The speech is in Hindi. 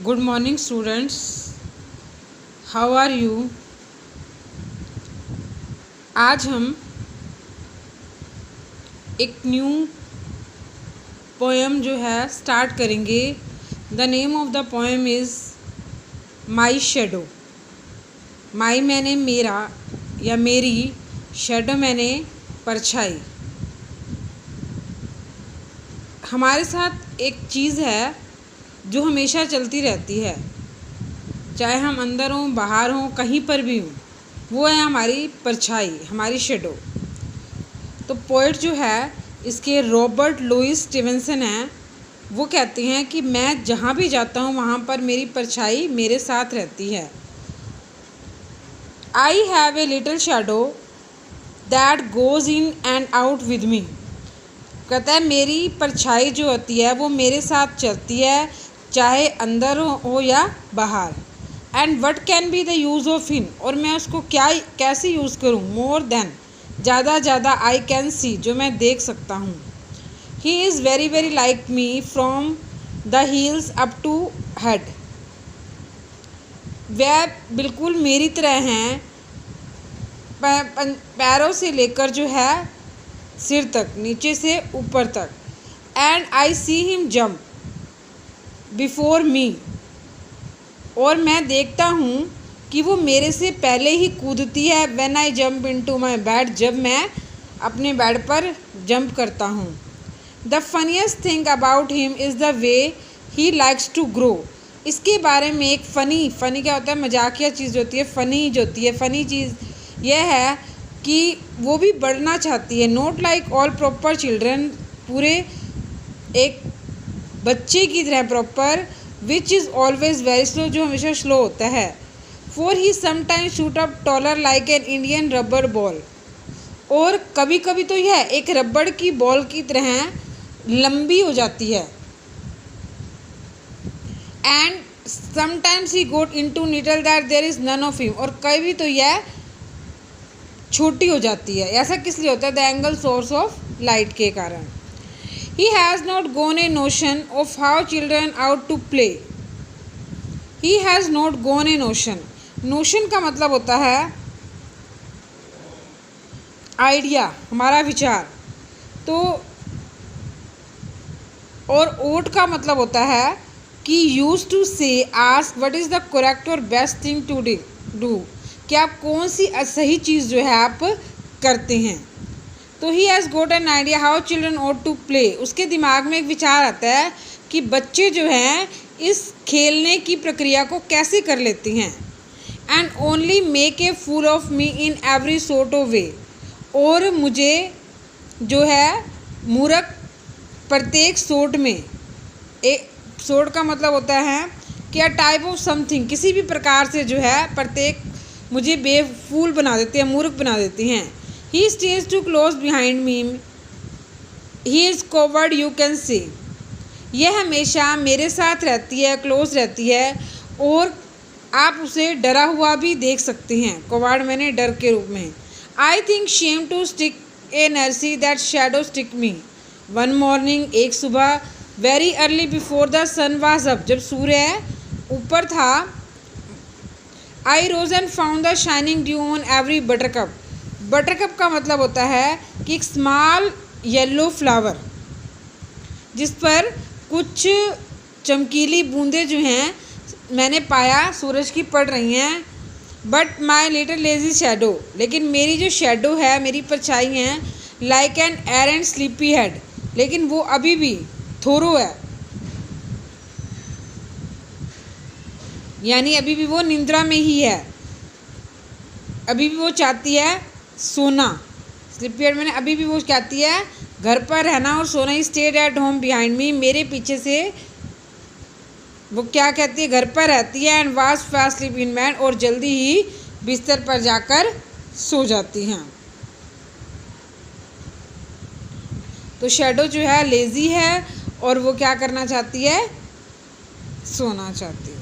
Good morning students, how are you. आज हम एक न्यू पोएम जो है स्टार्ट करेंगे। The name of the poem is my shadow. My मैंने मेरा या मेरी, शेडो मैंने परछाई। हमारे साथ एक चीज़ है जो हमेशा चलती रहती है, चाहे हम अंदर हों बाहर हों कहीं पर भी हों, वो है हमारी परछाई, हमारी शेडो। तो पोइट जो है इसके रॉबर्ट लुइस स्टीवेंसन हैं। वो कहते हैं कि मैं जहाँ भी जाता हूँ वहाँ पर मेरी परछाई मेरे साथ रहती है। I have a little shadow that goes in and out with me. कहता है मेरी परछाई जो होती है वो मेरे साथ चलती है, चाहे अंदर हो या बाहर। And what can be the use of him, और मैं उसको कैसे यूज़ करूँ। मोर देन, ज़्यादा आई कैन सी, जो मैं देख सकता हूँ। He is very very like me from the heels up to head. वह बिल्कुल मेरी तरह हैं, पैरों से लेकर जो है सिर तक, नीचे से ऊपर तक। And I see him jump before me, और मैं देखता हूँ कि वो मेरे से पहले ही कूदती है। When I jump into my bed, जब मैं अपने बेड पर जंप करता हूँ। The funniest thing about him is the way he likes to grow. इसके बारे में एक फ़नी क्या होता है, मजाकिया चीज़ होती है, फ़नी जो होती है, फ़नी चीज़ यह है कि वो भी बढ़ना चाहती है। Not like all proper children, पूरे एक बच्चे की तरह proper, which is always very slow, जो हमेशा स्लो होता है। For he sometimes shoot up taller like an Indian rubber ball, और कभी कभी तो यह एक रबड़ की बॉल की तरह लंबी हो जाती है। And sometimes he got in to निटल that there is none of him, और कभी तो यह छोटी हो जाती है। ऐसा किस लिए होता है, the angle source of light के कारण। He has not gone a notion of how children out to play. He has not gone a notion. Notion का मतलब होता है आइडिया, हमारा विचार। तो और ओट का मतलब होता है कि यूज टू से ask what is the correct और बेस्ट थिंग टू डू, कि आप कौन सी सही चीज़ जो है आप करते हैं। तो he has got an idea how children ought to play. उसके दिमाग में एक विचार आता है कि बच्चे जो हैं इस खेलने की प्रक्रिया को कैसे कर लेते हैं। And only make a fool of me in every sort of way, और मुझे जो है मूर्ख प्रत्येक सोर्ट में, एक सोर्ट का मतलब होता है कि अ टाइप ऑफ समथिंग, किसी भी प्रकार से जो है प्रत्येक मुझे बेफूल बना देते हैं, मूर्ख बना देते हैं। He stays too close behind me. He is covered, you can see. यह हमेशा मेरे साथ रहती है, क्लोज रहती है, और आप उसे डरा हुआ भी देख सकते हैं। कवर्ड मैंने डर के रूप में। I think shame to stick a nursery that shadow stick me. One morning, एक सुबह, very early before the sun was up, जब सूर्य ऊपर था, I rose and found the shining dew on every buttercup. Buttercup का मतलब होता है कि एक स्मॉल येलो फ्लावर जिस पर कुछ चमकीली बूंदें जो हैं मैंने पाया सूरज की पड़ रही हैं। But my little lazy shadow, लेकिन मेरी जो शेडो है, मेरी परछाई हैं, like an arrant sleepy head, लेकिन वो अभी भी थोरो है, यानी अभी भी वो निंद्रा में ही है, अभी भी वो चाहती है सोना। स्लीपियर मैंने अभी भी वो कहती है घर पर रहना और सोना। He stayed at home behind me, मेरे पीछे से वो क्या कहती है, घर पर रहती है। And was fast sleep in bed, और जल्दी ही बिस्तर पर जाकर सो जाती हैं। तो शेडो जो है लेज़ी है, और वो क्या करना चाहती है, सोना चाहती है।